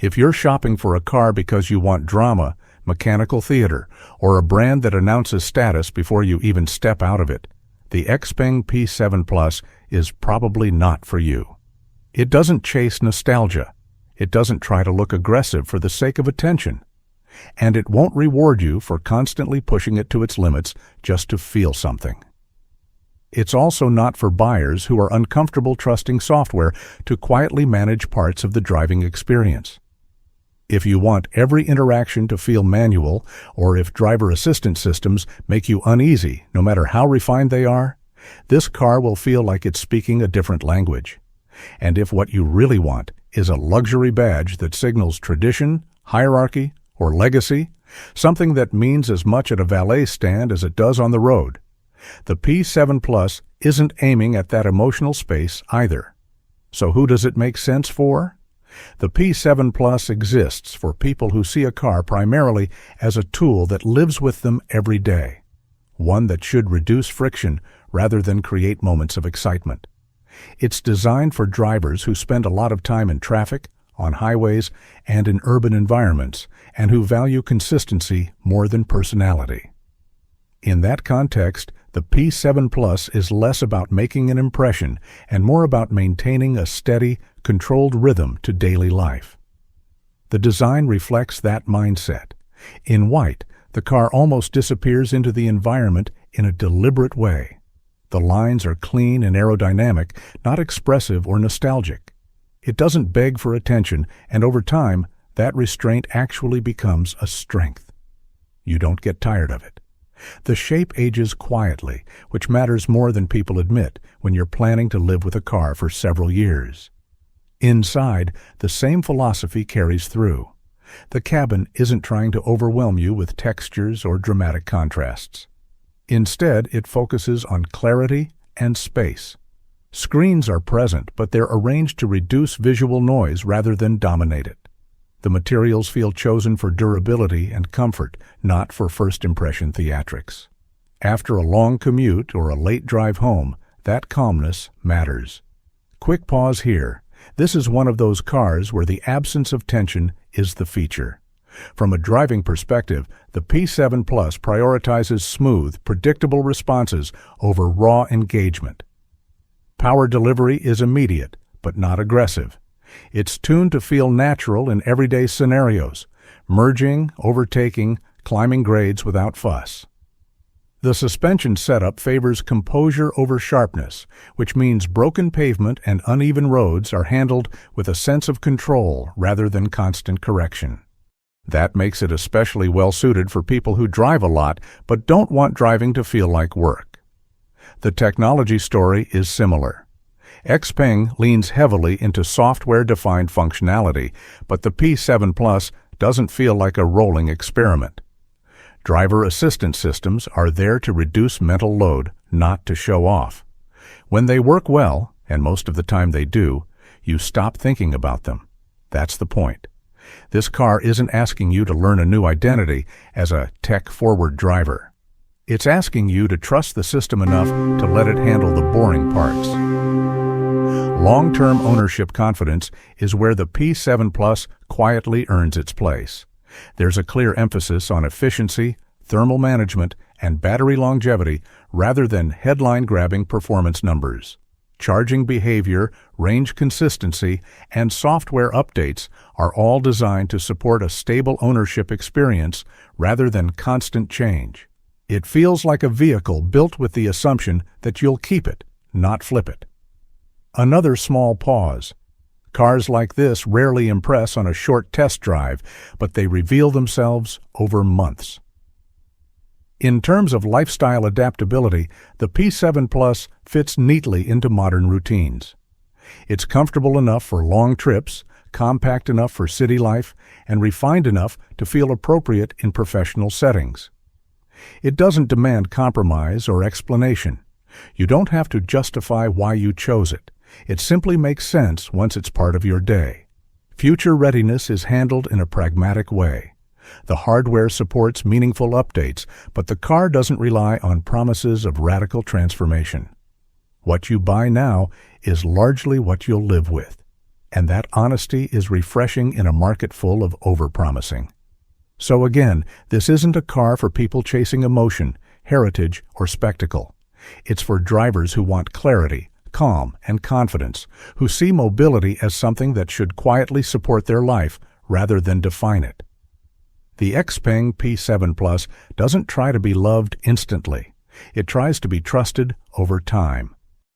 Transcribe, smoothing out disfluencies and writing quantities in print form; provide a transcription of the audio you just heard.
If you're shopping for a car because you want drama, mechanical theater, or a brand that announces status before you even step out of it, the XPeng P7 Plus is probably not for you. It doesn't chase nostalgia. It doesn't try to look aggressive for the sake of attention. And it won't reward you for constantly pushing it to its limits just to feel something. It's also not for buyers who are uncomfortable trusting software to quietly manage parts of the driving experience. If you want every interaction to feel manual, or if driver assistance systems make you uneasy no matter how refined they are, this car will feel like it's speaking a different language. And if what you really want is a luxury badge that signals tradition, hierarchy, or legacy, something that means as much at a valet stand as it does on the road, the P7 Plus isn't aiming at that emotional space either. So who does it make sense for? The P7 Plus exists for people who see a car primarily as a tool that lives with them every day, one that should reduce friction rather than create moments of excitement. It's designed for drivers who spend a lot of time in traffic, on highways, and in urban environments, and who value consistency more than personality. In that context, the P7 Plus is less about making an impression and more about maintaining a steady, controlled rhythm to daily life. The design reflects that mindset. In white, the car almost disappears into the environment in a deliberate way. The lines are clean and aerodynamic, not expressive or nostalgic. It doesn't beg for attention, and over time, that restraint actually becomes a strength. You don't get tired of it. The shape ages quietly, which matters more than people admit when you're planning to live with a car for several years. Inside, the same philosophy carries through. The cabin isn't trying to overwhelm you with textures or dramatic contrasts. Instead, it focuses on clarity and space. Screens are present, but they're arranged to reduce visual noise rather than dominate it. The materials feel chosen for durability and comfort, not for first-impression theatrics. After a long commute or a late drive home, that calmness matters. Quick pause here. This is one of those cars where the absence of tension is the feature. From a driving perspective, the P7 Plus prioritizes smooth, predictable responses over raw engagement. Power delivery is immediate, but not aggressive. It's tuned to feel natural in everyday scenarios, merging, overtaking, climbing grades without fuss. The suspension setup favors composure over sharpness, which means broken pavement and uneven roads are handled with a sense of control rather than constant correction. That makes it especially well-suited for people who drive a lot but don't want driving to feel like work. The technology story is similar. XPeng leans heavily into software-defined functionality, but the P7 Plus doesn't feel like a rolling experiment. Driver assistance systems are there to reduce mental load, not to show off. When they work well, and most of the time they do, you stop thinking about them. That's the point. This car isn't asking you to learn a new identity as a tech-forward driver. It's asking you to trust the system enough to let it handle the boring parts. Long-term ownership confidence is where the P7 Plus quietly earns its place. There's a clear emphasis on efficiency, thermal management, and battery longevity rather than headline-grabbing performance numbers. Charging behavior, range consistency, and software updates are all designed to support a stable ownership experience rather than constant change. It feels like a vehicle built with the assumption that you'll keep it, not flip it. Another small pause. Cars like this rarely impress on a short test drive, but they reveal themselves over months. In terms of lifestyle adaptability, the P7 Plus fits neatly into modern routines. It's comfortable enough for long trips, compact enough for city life, and refined enough to feel appropriate in professional settings. It doesn't demand compromise or explanation. You don't have to justify why you chose it. It simply makes sense once it's part of your day. Future readiness is handled in a pragmatic way. The hardware supports meaningful updates, but the car doesn't rely on promises of radical transformation. What you buy now is largely what you'll live with. And that honesty is refreshing in a market full of overpromising. So again, this isn't a car for people chasing emotion, heritage, or spectacle. It's for drivers who want clarity, calm, and confidence, who see mobility as something that should quietly support their life rather than define it. The XPeng P7 Plus doesn't try to be loved instantly. It tries to be trusted over time.